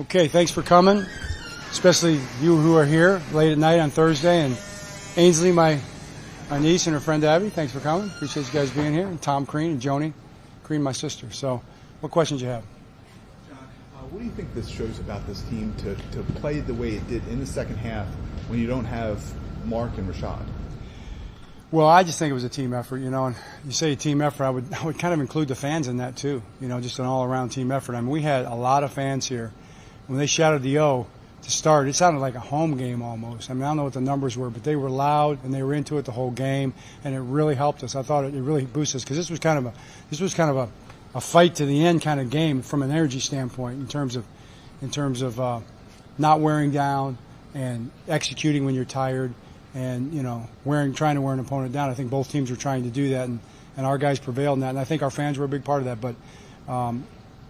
Okay, thanks for coming, especially you who are here late at night on Thursday. And Ainsley, my niece, and her friend Abby, thanks for coming. Appreciate you guys being here. And Tom Crean and Joni Crean, my sister. So what questions you have? John, what do you think this shows about this team to play the way it did in the second half when you don't have Mark and Rashad? Well, I just think it was a team effort, and you say a team effort, I would kind of include the fans in that too, just an all-around team effort. I mean, we had a lot of fans here. When they shouted the O to start, it sounded like a home game almost. I mean, I don't know what the numbers were, but they were loud and they were into it the whole game, and it really helped us. I thought it really boosted us because this was kind of a fight to the end kind of game from an energy standpoint in terms of not wearing down and executing when you're tired. And trying to wear an opponent down. I think both teams were trying to do that, and our guys prevailed in that. And I think our fans were a big part of that. But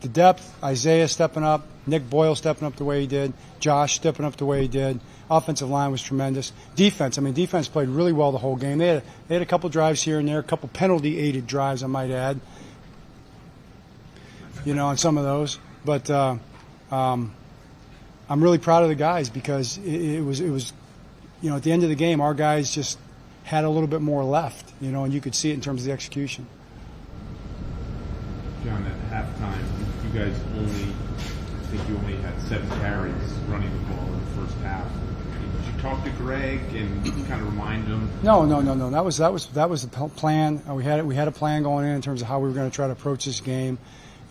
the depth, Isaiah stepping up, Nick Boyle stepping up the way he did, Josh stepping up the way he did. Offensive line was tremendous. Defense, defense played really well the whole game. They had a couple drives here and there, a couple penalty-aided drives, I might add. On some of those. But I'm really proud of the guys because it was. At the end of the game, our guys just had a little bit more left, and you could see it in terms of the execution. John, at halftime, you guys only had 7 carries running the ball in the first half. Did you talk to Greg and kind of remind him? No. That was the plan. We had a plan going in terms of how we were going to try to approach this game,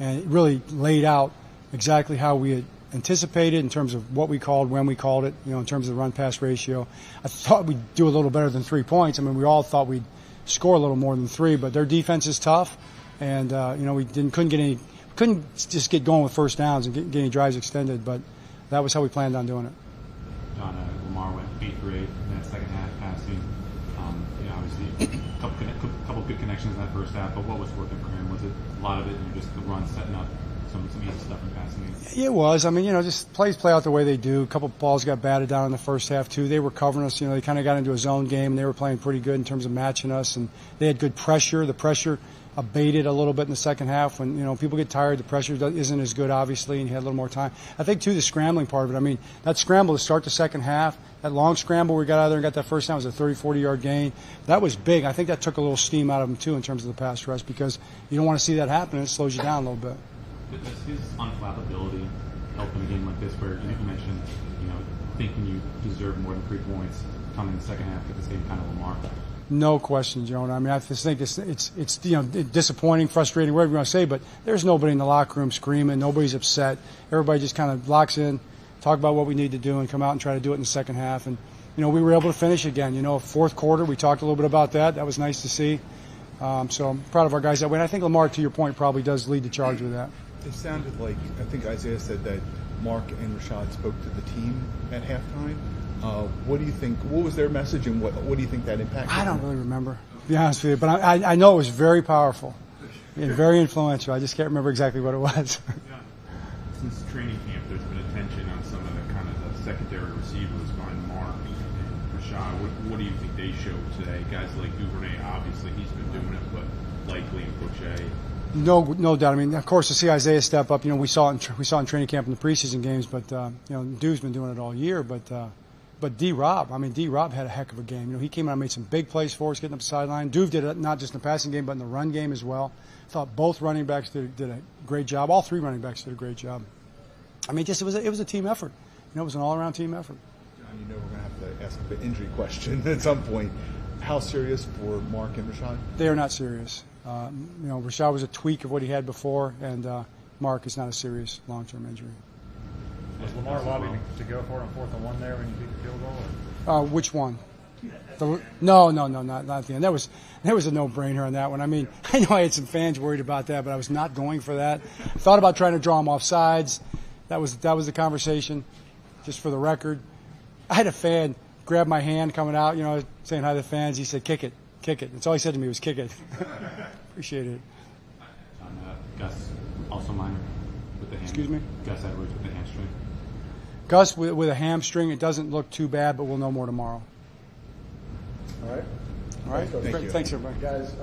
and it really laid out exactly how we had anticipated in terms of what we called, when we called it, in terms of the run-pass ratio. I thought we'd do a little better than 3 points. We all thought we'd score a little more than 3, but their defense is tough, and we couldn't just get going with first downs and get any drives extended, but that was how we planned on doing it. John, Lamar went 8 for 8 in that second half passing. Obviously a couple good connections in that first half, but what was working for him? Was it a lot of it just the run setting up some easy stuff in passing game? It was. Just plays play out the way they do. A couple balls got batted down in the first half, too. They were covering us. They kind of got into a zone game, and they were playing pretty good in terms of matching us, and they had good pressure. The pressure abated a little bit in the second half. When, people get tired, the pressure isn't as good, obviously, and you had a little more time. I think, too, the scrambling part of it. That scramble to start the second half, that long scramble we got out of there and got that first down was a 30, 40-yard gain. That was big. I think that took a little steam out of them, too, in terms of the pass rush because you don't want to see that happen. It slows you down a little bit. Does his unflappability help in a game like this where you mentioned, thinking you deserve more than 3 points, come in the second half at the same kind of Lamar? No question, Jonah. I just think it's disappointing, frustrating, whatever you want to say, but there's nobody in the locker room screaming. Nobody's upset. Everybody just kind of locks in, talk about what we need to do, and come out and try to do it in the second half. And, we were able to finish again. Fourth quarter, we talked a little bit about that. That was nice to see. So I'm proud of our guys that way. And I think Lamar, to your point, probably does lead the charge with that. It sounded like, I think Isaiah said that Mark and Rashad spoke to the team at halftime. What do you think? What was their message, and what do you think that impacted? I don't really remember, to be honest with you. But I know it was very powerful and very influential. I just can't remember exactly what it was. Since training camp, there's been attention on some of the kind of the secondary receivers behind Mark and Rashad. What do you think they showed today? Guys like Duvernay, obviously he's been doing it, but Likely and Boucher. No doubt. Of course, to see Isaiah step up, we saw it in training camp in the preseason games, but Duve's been doing it all year. But D-Rob, D-Rob had a heck of a game. He came out and made some big plays for us, getting up the sideline. Duve did it not just in the passing game, but in the run game as well. I thought both running backs did a great job. All 3 running backs did a great job. It was a team effort. It was an all-around team effort. John, we're going to have to ask the injury question at some point. How serious for Mark and Rashad? They are not serious. Rashad was a tweak of what he had before, and Mark is not a serious long-term injury. Was Lamar lobbying to go for it on 4th and 1 there when you beat the field goal? Which one? No, not at the end. There was a no-brainer on that one. I know I had some fans worried about that, but I was not going for that. I thought about trying to draw him off sides. That was the conversation, just for the record. I had a fan grab my hand coming out, saying hi to the fans. He said, kick it. That's all he said to me was kick it. Appreciate it. Gus, also minor with the hamstring. Excuse me? Gus Edwards with the hamstring. Gus with a hamstring. It doesn't look too bad, but we'll know more tomorrow. All right. All right. Thank you. Thanks, everybody. Guys,